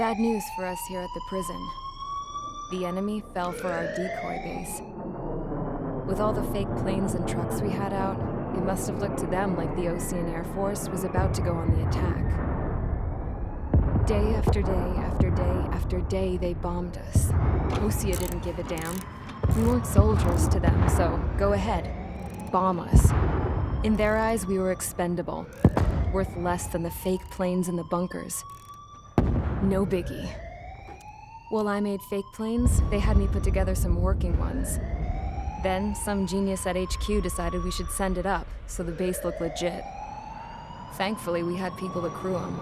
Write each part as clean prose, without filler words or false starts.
Bad news for us here at the prison. The enemy fell for our decoy base. With all the fake planes and trucks we had out, it must have looked to them like the Ocean Air Force was about to go on the attack. Day after day after day after day, they bombed us. Osea didn't give a damn. We weren't soldiers to them, so go ahead. Bomb us. In their eyes, we were expendable. Worth less than the fake planes in the bunkers. No biggie. While I made fake planes, they had me put together some working ones. Then, some genius at HQ decided we should send it up, so the base looked legit. Thankfully, we had people to crew them.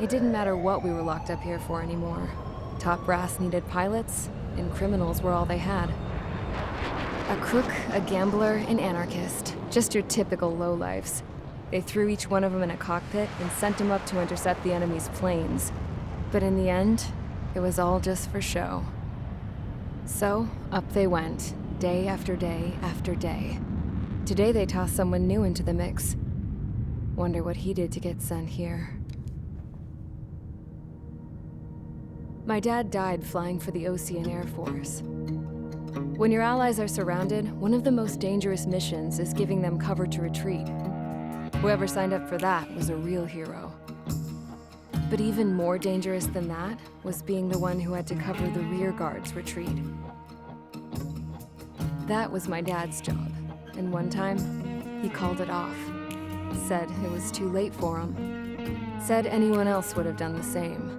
It didn't matter what we were locked up here for anymore. Top brass needed pilots, and criminals were all they had. A crook, a gambler, an anarchist. Just your typical lowlifes. They threw each one of them in a cockpit and sent them up to intercept the enemy's planes. But in the end, it was all just for show. So, up they went, day after day after day. Today they tossed someone new into the mix. Wonder what he did to get sent here. My dad died flying for the Ocean Air Force. When your allies are surrounded, one of the most dangerous missions is giving them cover to retreat. Whoever signed up for that was a real hero. But even more dangerous than that was being the one who had to cover the rear guard's retreat. That was my dad's job, and one time, he called it off. Said it was too late for him. Said anyone else would have done the same.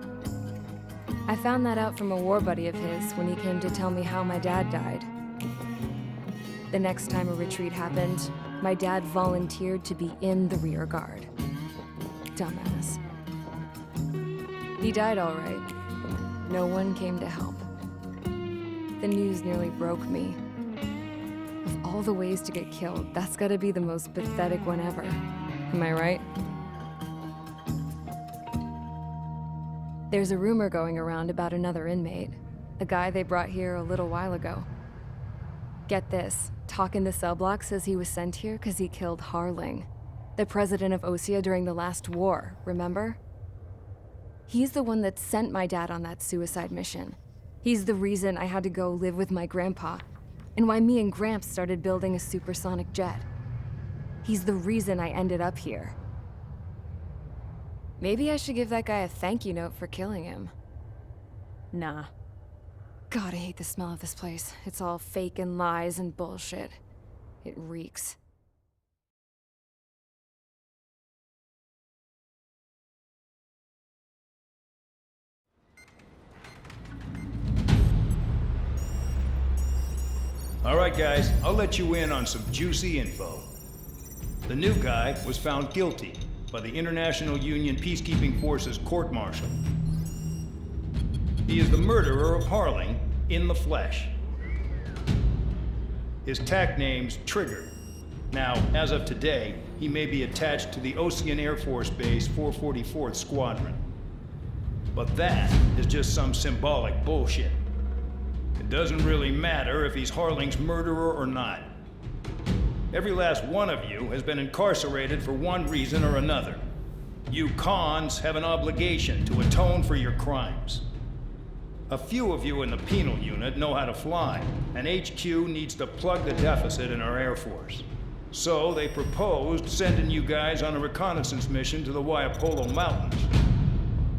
I found that out from a war buddy of his when he came to tell me how my dad died. The next time a retreat happened, my dad volunteered to be in the rear guard. Dumbass. He died all right. No one came to help. The news nearly broke me. Of all the ways to get killed, that's gotta be the most pathetic one ever. Am I right? There's a rumor going around about another inmate. A guy they brought here a little while ago. Get this, Talk in the cell block says he was sent here because he killed Harling, the president of Osea during the last war, remember? He's the one that sent my dad on that suicide mission. He's the reason I had to go live with my grandpa, and why me and Gramps started building a supersonic jet. He's the reason I ended up here. Maybe I should give that guy a thank you note for killing him. Nah. God, I hate the smell of this place. It's all fake and lies and bullshit. It reeks. All right, guys, I'll let you in on some juicy info. The new guy was found guilty by the International Union Peacekeeping Forces court-martial. He is the murderer of Harling in the flesh. His tack name's Trigger. Now, as of today, he may be attached to the Ocean Air Force Base 444th Squadron. But that is just some symbolic bullshit. It doesn't really matter if he's Harling's murderer or not. Every last one of you has been incarcerated for one reason or another. You cons have an obligation to atone for your crimes. A few of you in the penal unit know how to fly, and HQ needs to plug the deficit in our Air Force. So they proposed sending you guys on a reconnaissance mission to the Waiapolo Mountains.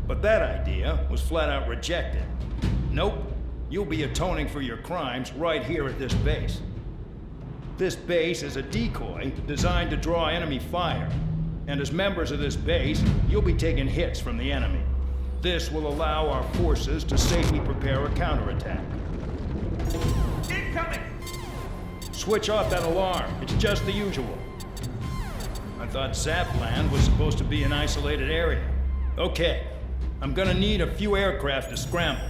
But that idea was flat out rejected. Nope. You'll be atoning for your crimes right here at this base. This base is a decoy designed to draw enemy fire. And as members of this base, you'll be taking hits from the enemy. This will allow our forces to safely prepare a counterattack. Incoming! Switch off that alarm. It's just the usual. I thought Zapland was supposed to be an isolated area. Okay, I'm gonna need a few aircraft to scramble.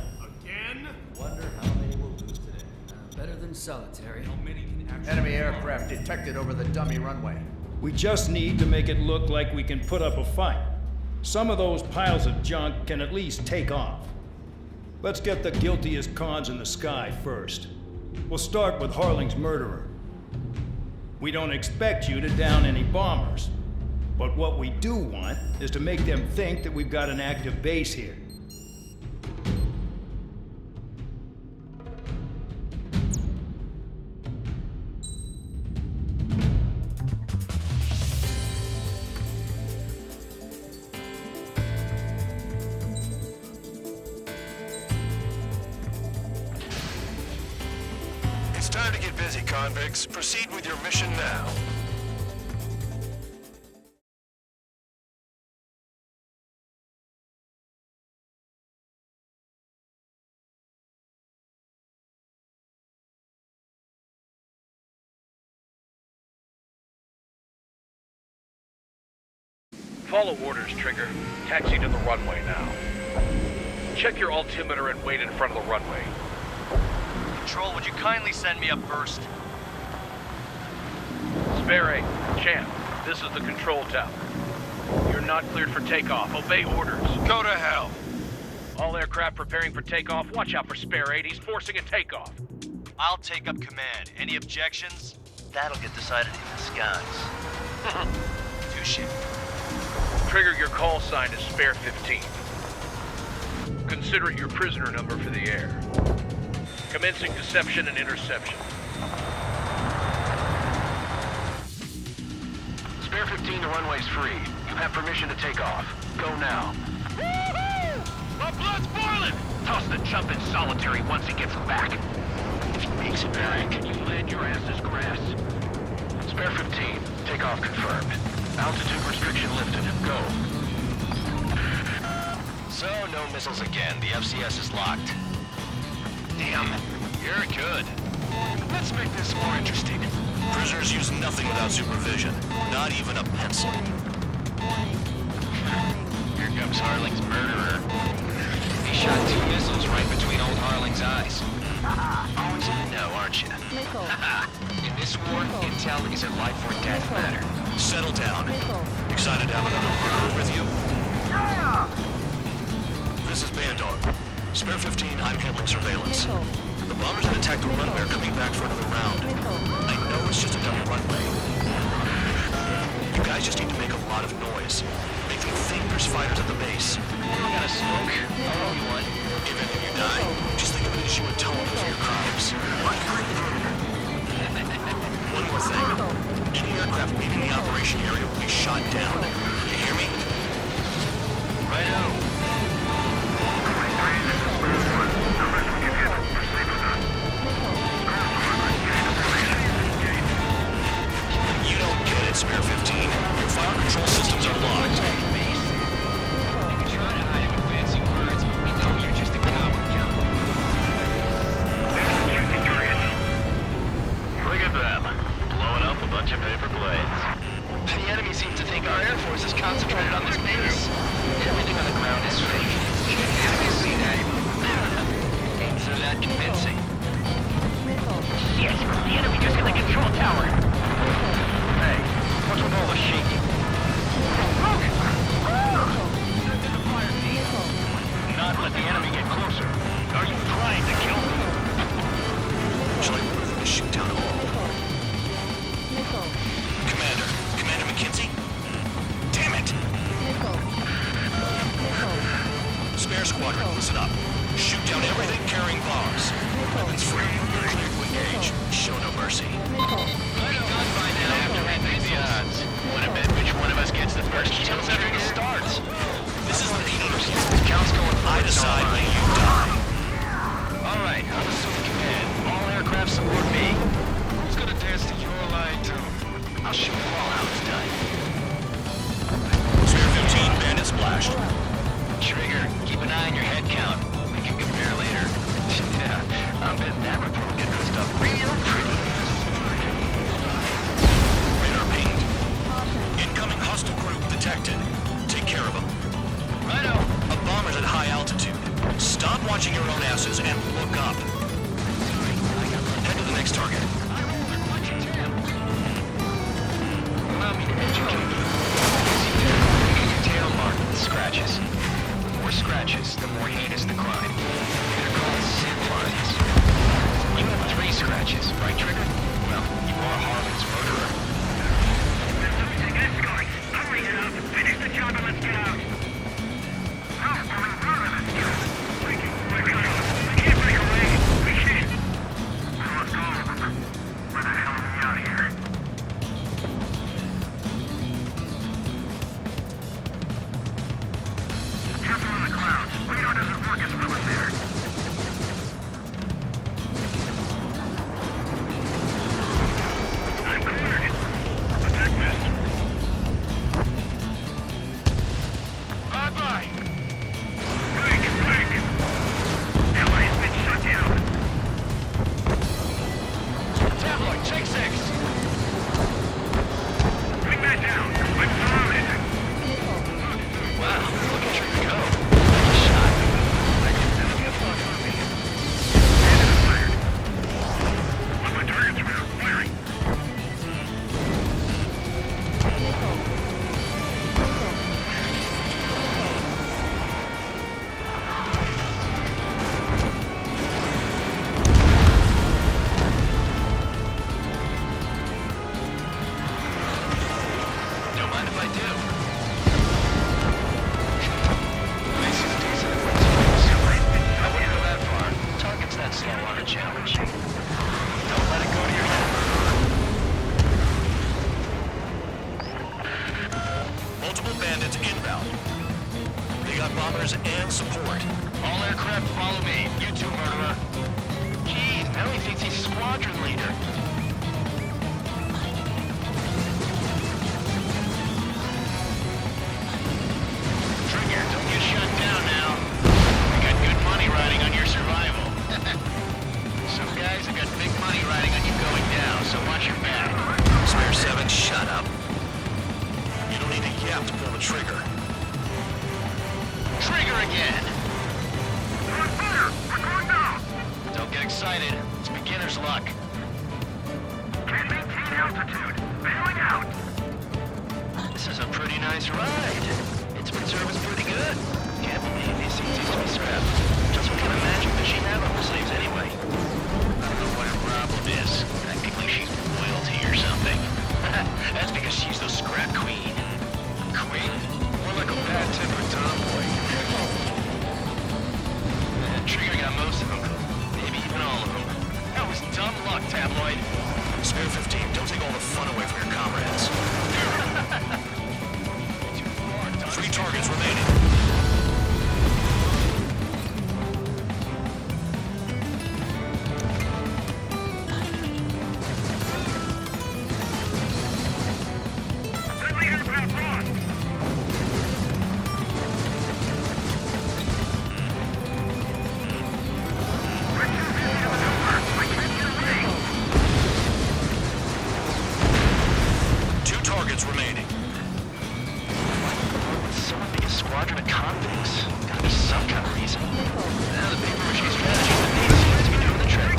Wonder how many we'll lose today. Better than solitary. How many can actually... Enemy aircraft detected over the dummy runway. We just need to make it look like we can put up a fight. Some of those piles of junk can at least take off. Let's get the guiltiest cons in the sky first. We'll start with Harling's murderer. We don't expect you to down any bombers. But what we do want is to make them think that we've got an active base here. guilty convicts. Proceed with your mission now. Follow orders, Trigger. Taxi to the runway now. Check your altimeter and wait in front of the runway. Control, would you kindly send me up first? Spare 8, Champ, this is the control tower. You're not cleared for takeoff. Obey orders. Go to hell. All aircraft preparing for takeoff. Watch out for Spare 8. He's forcing a takeoff. I'll take up command. Any objections? That'll get decided in the skies. Touche. Trigger, your call sign is Spare 15. Consider it your prisoner number for the air. Commencing deception and interception. Spare 15, the runway's free. You have permission to take off. Go now. Woohoo! My blood's boiling! Toss the chump in solitary once he gets back. If he makes it back, you land your ass as grass. Spare 15, takeoff confirmed. Altitude restriction lifted. Go. So, no missiles again. The FCS is locked. Damn, you're good. Let's make this more interesting. Prisoners use nothing without supervision. Not even a pencil. Here comes Harling's murderer. He shot 2 missiles right between old Harling's eyes. Always in the know, aren't you? In this war, intel is a life or death matter. Settle down. Excited to have another murderer with you? Yeah! This is Bandog. Spare 15, I'm handling surveillance. The bombers that attacked the runway are coming back for another round. I know it's just a dummy runway. You guys just need to make a lot of noise. Make them think there's fighters at the base. You got a smoke? I'll roll you one. Even if you die, just think of it as you atone for your crimes. One more thing. Any aircraft leaving the operation area will be shot down. You hear me? Righto. You don't get it, Spare 15. Your fire control systems are locked. You can try to hide it with fancy words, but we know you're just a coward, Joe. Look at them. Blowing up a bunch of paper planes. The enemy seems to think our Air Force is concentrated on this base. Everything on the ground is fake. Have you seen that? Ain't so that convincing. Yes, the enemy just hit the control tower. Hey, what's with all the shaking? Look! Not let the enemy get closer. Are you trying to kill me? Shall I order them to shoot down all? Commander McKinsey? Damn it! Spare squadron, listen up. Shoot down everything carrying bombs. Weapons free. Clear to engage. Show no mercy. I know. altitude. Bailing out. This is a pretty nice ride. Its service pretty good. Can't believe these things used to be scrapped. Just what kind of magic does she have up her sleeves anyway? I don't know what her problem is. Acting like she's royalty or something. That's because she's the scrap queen. Queen? More like a bad-tempered tomboy. Trigger got most of them. Maybe even all of them. That was dumb luck, tabloid. Spare 15, don't take all the fun away from your comrades. 3 targets remaining. Friendly aircraft on. We're too busy to maneuver. I can't get away. 2 targets remaining. Someone be a squadron of convicts? Gotta be some kind of reason. Now the big pushing strategy that needs seems to be doing the trick.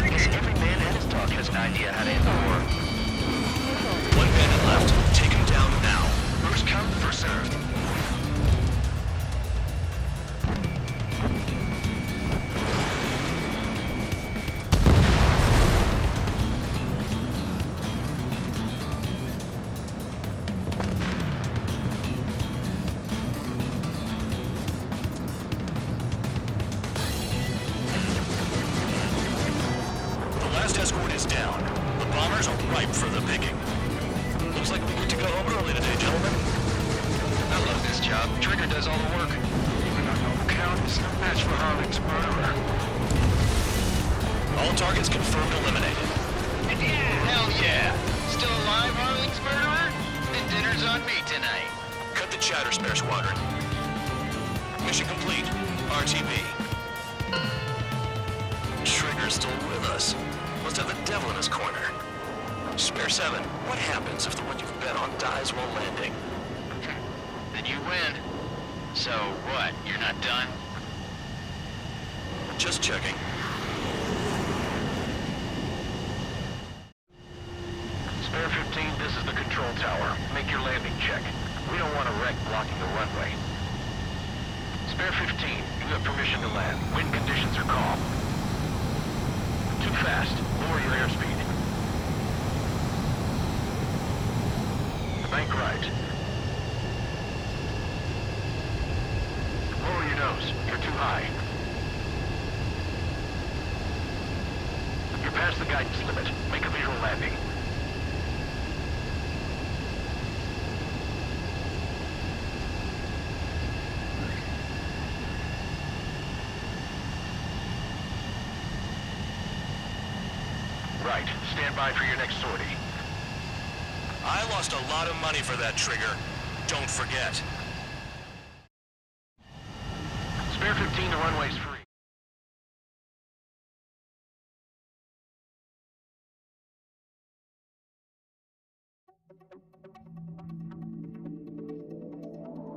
Guess every man and his dog has an idea how to end the war. 1 bandit left. Take him down now. First come, first served. Last escort is down. The bombers are ripe for the picking. Looks like we get to go home early today, gentlemen. I love this job. Trigger does all the work. Even a no count is no match for Harling's murderer. All targets confirmed eliminated. Yeah! Hell yeah! Still alive, Harling's murderer? Then dinner's on me tonight. Cut the chatter, Spare Squadron. Mission complete. RTB. Trigger's still with us. Must have the devil in his corner. Spare 7, what happens if the one you've bet on dies while landing? Then you win. So what? You're not done? Just checking. Spare 15, this is the control tower. Make your landing check. We don't want a wreck blocking the runway. Spare 15, you have permission to land. Wind conditions are calm. Too fast. Lower your airspeed. Bank right. Lower your nose. You're too high. You're past the guidance limit. Make a visual landing. Right. Stand by for your next sortie. I lost a lot of money for that trigger. Don't forget. Spare 15, the runway's free.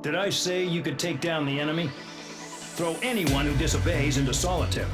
Did I say you could take down the enemy? Throw anyone who disobeys into solitary.